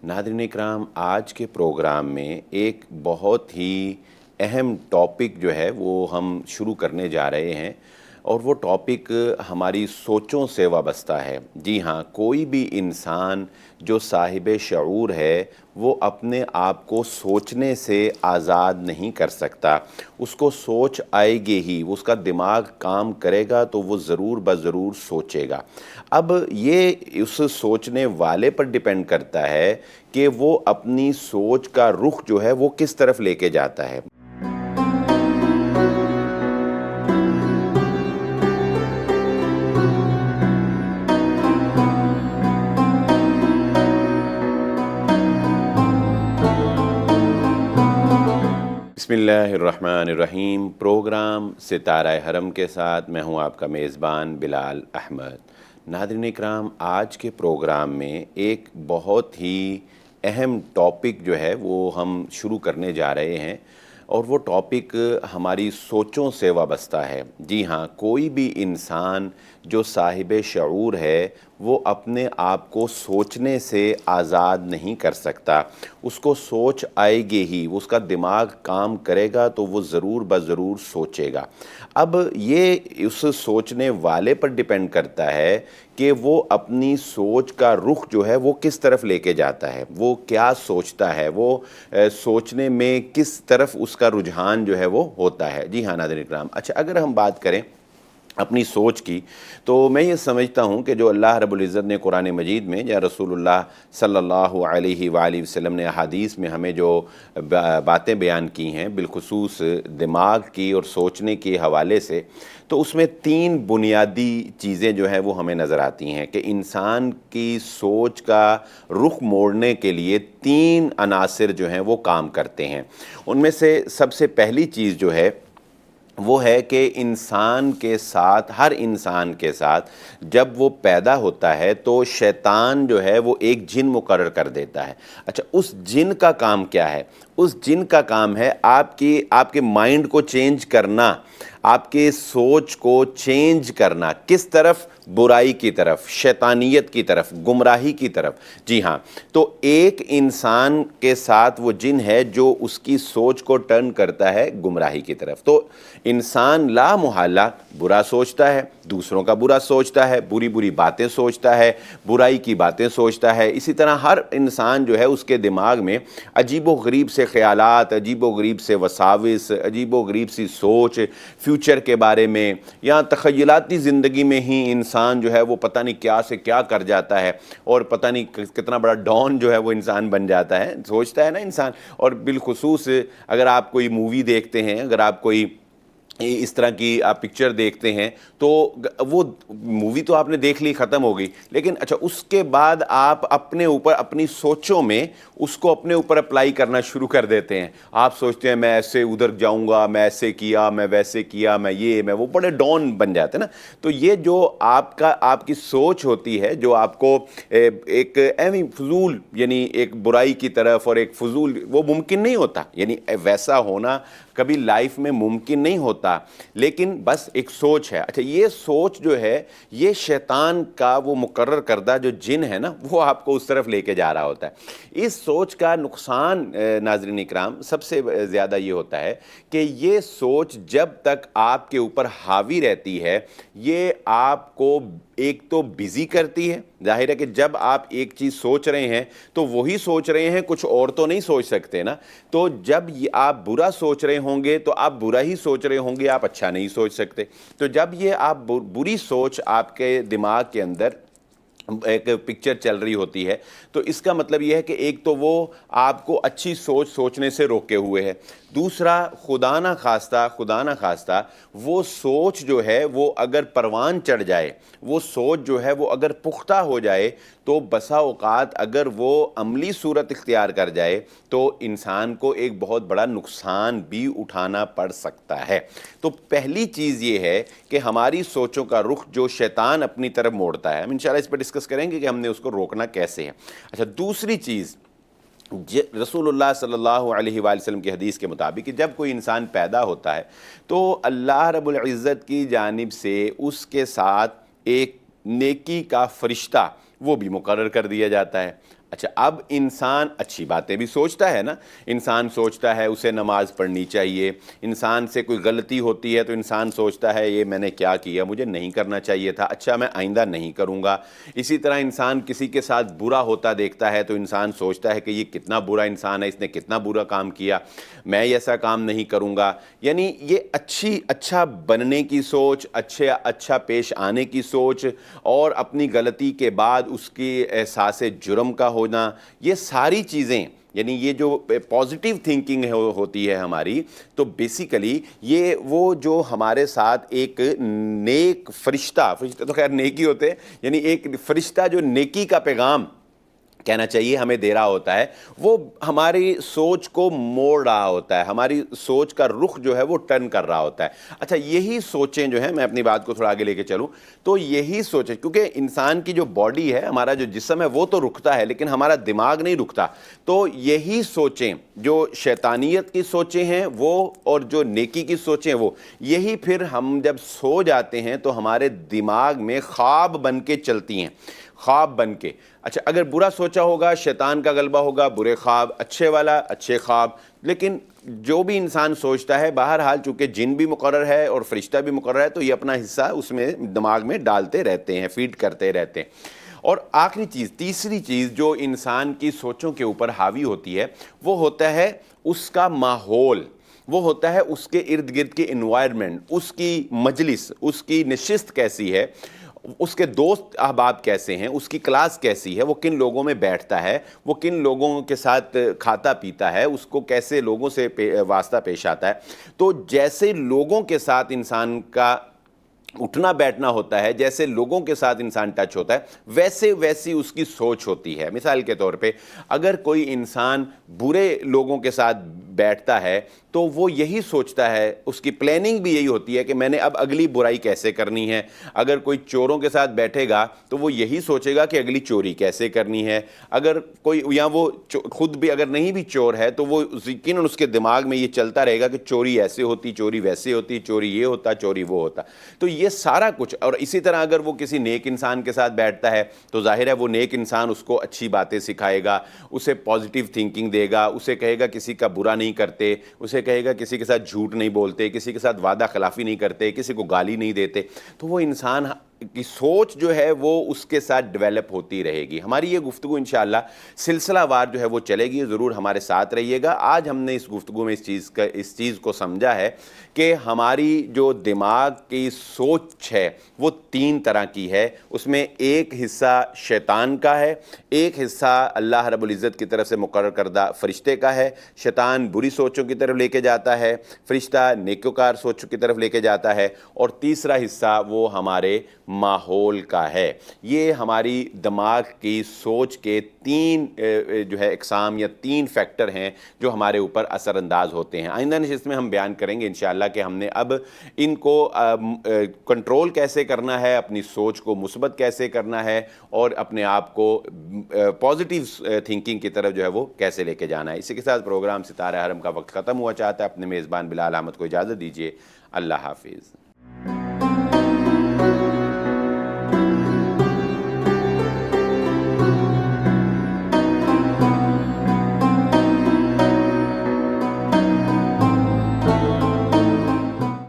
नाज़रीन इकराम, आज के प्रोग्राम में एक बहुत ही अहम टॉपिक जो है वो हम शुरू करने जा रहे हैं और वो टॉपिक हमारी सोचों से वाबस्ता है। जी हाँ, कोई भी इंसान जो साहिब शऊर है वो अपने आप को सोचने से आज़ाद नहीं कर सकता। उसको सोच आएगी ही, उसका दिमाग काम करेगा तो वो ज़रूर ब-ज़रूर सोचेगा। अब ये उस सोचने वाले पर डिपेंड करता है कि वो अपनी सोच का रुख जो है वो किस तरफ लेके जाता है। बिस्मिल्लाहिर्रहमानिर्रहीम। प्रोग्राम सितारा हरम के साथ मैं हूं आपका मेज़बान बिलाल अहमद। नाज़रीन इकराम, आज के प्रोग्राम में एक बहुत ही अहम टॉपिक जो है वो हम शुरू करने जा रहे हैं और वो टॉपिक हमारी सोचों से वाबस्ता है। जी हाँ, कोई भी इंसान जो साहिब शऊर है वो अपने आप को सोचने से आज़ाद नहीं कर सकता। उसको सोच आएगी ही, उसका दिमाग काम करेगा तो वो ज़रूर ब-ज़रूर सोचेगा। अब ये उस सोचने वाले पर डिपेंड करता है कि वो अपनी सोच का रुख जो है वो किस तरफ लेके जाता है, वो क्या सोचता है, वो सोचने में किस तरफ उसका रुझान जो है वो होता है। जी हाँ नाज़रीन इकराम, अच्छा अगर हम बात करें अपनी सोच की, तो मैं ये समझता हूँ कि जो अल्लाह रब्बुल इज़्ज़त ने कुरान मजीद में या रसूलुल्लाह सल्लल्लाहु अलैहि वालैहि वसल्लम ने अहादीस में हमें जो बातें बयान की हैं बिलखुसूस दिमाग की और सोचने के हवाले से, तो उसमें तीन बुनियादी चीज़ें जो हैं वो हमें नज़र आती हैं कि इंसान की सोच का रुख मोड़ने के लिए तीन अनासिर जो हैं वो काम करते हैं। उनमें से सबसे पहली चीज़ जो है वो है कि इंसान के साथ, हर इंसान के साथ जब वो पैदा होता है तो शैतान जो है वो एक जिन मुकर्रर कर देता है। अच्छा, उस जिन का काम क्या है? उस जिन का काम है आपके माइंड को चेंज करना, आपके सोच को चेंज करना, किस तरफ? बुराई की तरफ, शैतानियत की तरफ, गुमराही की तरफ। जी हाँ, तो एक इंसान के साथ वो जिन है जो उसकी सोच को टर्न करता है गुमराही की तरफ। तो इंसान ला मुहल्ला बुरा सोचता है, दूसरों का बुरा सोचता है, बुरी बुरी बातें सोचता है, बुराई की बातें सोचता है। इसी तरह हर इंसान जो है उसके दिमाग में अजीबो गरीब से ख़यालात, अजीबो गरीब से वसाविस, अजीबो गरीब सी सोच फ्यूचर के बारे में, या तख़य्युलाती ज़िंदगी में ही इंसान जो है वो पता नहीं क्या से क्या कर जाता है और पता नहीं कितना बड़ा डॉन जो है वो इंसान बन जाता है, सोचता है ना इंसान। और बिलखुसूस अगर आप कोई मूवी देखते हैं, अगर आप कोई इस तरह की आप पिक्चर देखते हैं तो वो मूवी तो आपने देख ली, ख़त्म हो गई, लेकिन अच्छा उसके बाद आप अपने ऊपर अपनी सोचों में उसको अपने ऊपर अप्लाई करना शुरू कर देते हैं। आप सोचते हैं मैं ऐसे उधर जाऊंगा, मैं ऐसे किया, मैं वैसे किया, मैं ये मैं वो, बड़े डॉन बन जाते हैं ना। तो ये जो आपकी सोच होती है जो आपको एक एवं फजूल, यानी एक बुराई की तरफ और एक फजूल, वो मुमकिन नहीं होता, यानी वैसा होना कभी लाइफ में मुमकिन नहीं होता, लेकिन बस एक सोच है। अच्छा, ये सोच जो है ये शैतान का वो मुकर्रर करदा जो जिन है ना वो आपको उस तरफ लेके जा रहा होता है। इस सोच का नुकसान नाज़रीन इकराम सबसे ज़्यादा ये होता है कि ये सोच जब तक आपके ऊपर हावी रहती है ये आपको एक तो बिज़ी करती है। जाहिर है कि जब आप एक चीज़ सोच रहे हैं तो वही सोच रहे हैं, कुछ और तो नहीं सोच सकते ना। तो जब ये आप बुरा सोच रहे होंगे तो आप बुरा ही सोच रहे होंगे, आप अच्छा नहीं सोच सकते। तो जब ये आप बुरी सोच आपके दिमाग के अंदर एक पिक्चर चल रही होती है तो इसका मतलब यह है कि एक तो वो आपको अच्छी सोच सोचने से रोके हुए है, दूसरा खुदा ना खास्ता वो सोच जो है वो अगर परवान चढ़ जाए, वो सोच जो है वो अगर पुख्ता हो जाए तो बसा औकात अगर वो अमली सूरत इख्तियार कर जाए तो इंसान को एक बहुत बड़ा नुकसान भी उठाना पड़ सकता है। तो पहली चीज़ ये है कि हमारी सोचों का रुख जो शैतान अपनी तरफ मोड़ता है, हम इंशाल्लाह इस पर डिस्कस करेंगे कि हमने उसको रोकना कैसे है। अच्छा, दूसरी चीज़ रसूलुल्लाह सल्लल्लाहु अलैहि वसल्लम की हदीस के मुताबिक कि जब कोई इंसान पैदा होता है तो अल्लाह रब्बुल इज़्ज़त की जानिब से उसके साथ एक नेकी का फरिश्ता वो भी मुकर्रर कर दिया जाता है। اچھا، اب انسان اچھی باتیں بھی سوچتا ہے نا، انسان سوچتا ہے اسے نماز پڑھنی چاہیے، انسان سے کوئی غلطی ہوتی ہے تو انسان سوچتا ہے یہ میں نے کیا کیا، مجھے نہیں کرنا چاہیے تھا، اچھا میں آئندہ نہیں کروں گا۔ اسی طرح انسان کسی کے ساتھ برا ہوتا دیکھتا ہے تو انسان سوچتا ہے کہ یہ کتنا برا انسان ہے، اس نے کتنا برا کام کیا، میں ایسا کام نہیں کروں گا۔ یعنی یہ اچھا بننے کی سوچ، اچھا پیش آنے کی سوچ، اور اپنی غلطی کے بعد اس کی احساس جرم کا ہونا، یہ ساری چیزیں، یعنی یہ جو پازیٹیو تھنکنگ ہوتی ہے ہماری، تو بیسیکلی یہ وہ جو ہمارے ساتھ ایک نیک فرشتہ تو خیر نیک ہی ہوتے ہیں، یعنی ایک فرشتہ جو نیکی کا پیغام کہنا چاہیے ہمیں دے رہا ہوتا ہے، وہ ہماری سوچ کو موڑ رہا ہوتا ہے، ہماری سوچ کا رخ جو ہے وہ ٹرن کر رہا ہوتا ہے۔ اچھا، یہی سوچیں جو ہیں، میں اپنی بات کو تھوڑا آگے لے کے چلوں تو یہی سوچیں، کیونکہ انسان کی جو باڈی ہے، ہمارا جو جسم ہے وہ تو رکتا ہے لیکن ہمارا دماغ نہیں رکتا، تو یہی سوچیں جو شیطانیت کی سوچیں ہیں وہ، اور جو نیکی کی سوچیں وہ، یہی پھر ہم جب سو جاتے ہیں تو ہمارے دماغ میں خواب بن کے چلتی ہیں، خواب بن کے۔ اچھا، اگر برا سوچا ہوگا شیطان کا غلبہ ہوگا، برے خواب، اچھے والا اچھے خواب۔ لیکن جو بھی انسان سوچتا ہے، بہرحال چونکہ جن بھی مقرر ہے اور فرشتہ بھی مقرر ہے تو یہ اپنا حصہ اس میں دماغ میں ڈالتے رہتے ہیں، فیڈ کرتے رہتے ہیں۔ اور آخری چیز، تیسری چیز جو انسان کی سوچوں کے اوپر حاوی ہوتی ہے، وہ ہوتا ہے اس کا ماحول، وہ ہوتا ہے اس کے ارد گرد کی انوائرمنٹ، اس کی مجلس، اس کی نشست کیسی ہے، اس کے دوست احباب کیسے ہیں، اس کی کلاس کیسی ہے، وہ کن لوگوں میں بیٹھتا ہے، وہ کن لوگوں کے ساتھ کھاتا پیتا ہے، اس کو کیسے لوگوں سے واسطہ پیش آتا ہے۔ تو جیسے لوگوں کے ساتھ انسان کا اٹھنا بیٹھنا ہوتا ہے، جیسے لوگوں کے ساتھ انسان ٹچ ہوتا ہے، ویسی اس کی سوچ ہوتی ہے۔ مثال کے طور پہ اگر کوئی انسان برے لوگوں کے ساتھ بیٹھتا ہے تو وہ یہی سوچتا ہے، اس کی پلاننگ بھی یہی ہوتی ہے کہ میں نے اب اگلی برائی کیسے کرنی ہے۔ اگر کوئی چوروں کے ساتھ بیٹھے گا تو وہ یہی سوچے گا کہ اگلی چوری کیسے کرنی ہے۔ اگر کوئی، یا وہ خود بھی اگر نہیں بھی چور ہے تو وہ یقیناً اس کے دماغ میں یہ چلتا رہے گا کہ چوری ایسے ہوتی، چوری ویسے ہوتی، چوری یہ ہوتا، چوری وہ ہوتا۔ تو یہ سارا کچھ، اور اسی طرح اگر وہ کسی نیک انسان کے ساتھ بیٹھتا ہے تو ظاہر ہے وہ نیک انسان اس کو اچھی باتیں سکھائے گا، اسے پازیٹیو تھنکنگ دے گا، اسے کہے گا کسی کا برا نہیں کرتے، اسے کہے گا کسی کے ساتھ جھوٹ نہیں بولتے، کسی کے ساتھ وعدہ خلافی نہیں کرتے، کسی کو گالی نہیں دیتے۔ تو وہ انسان کی سوچ جو ہے وہ اس کے ساتھ ڈیولپ ہوتی رہے گی۔ ہماری یہ گفتگو انشاءاللہ سلسلہ وار جو ہے وہ چلے گی، ضرور ہمارے ساتھ رہیے گا۔ آج ہم نے اس گفتگو میں اس چیز کو سمجھا ہے کہ ہماری جو دماغ کی سوچ ہے وہ تین طرح کی ہے، اس میں ایک حصہ شیطان کا ہے، ایک حصہ اللہ رب العزت کی طرف سے مقرر کردہ فرشتے کا ہے۔ شیطان بری سوچوں کی طرف لے کے جاتا ہے، فرشتہ نیکوکار سوچوں کی طرف لے کے جاتا ہے، اور تیسرا حصہ وہ ہمارے ماحول کا ہے۔ یہ ہماری دماغ کی سوچ کے تین جو ہے اقسام یا تین فیکٹر ہیں جو ہمارے اوپر اثر انداز ہوتے ہیں۔ آئندہ نشست میں ہم بیان کریں گے انشاءاللہ کہ ہم نے اب ان کو کنٹرول کیسے کرنا ہے، اپنی سوچ کو مثبت کیسے کرنا ہے، اور اپنے آپ کو پازیٹیو تھنکنگ کی طرف جو ہے وہ کیسے لے کے جانا ہے۔ اسی کے ساتھ پروگرام ستارہ حرم کا وقت ختم ہوا چاہتا ہے۔ اپنے میزبان بلال احمد کو اجازت دیجیے۔ اللہ حافظ۔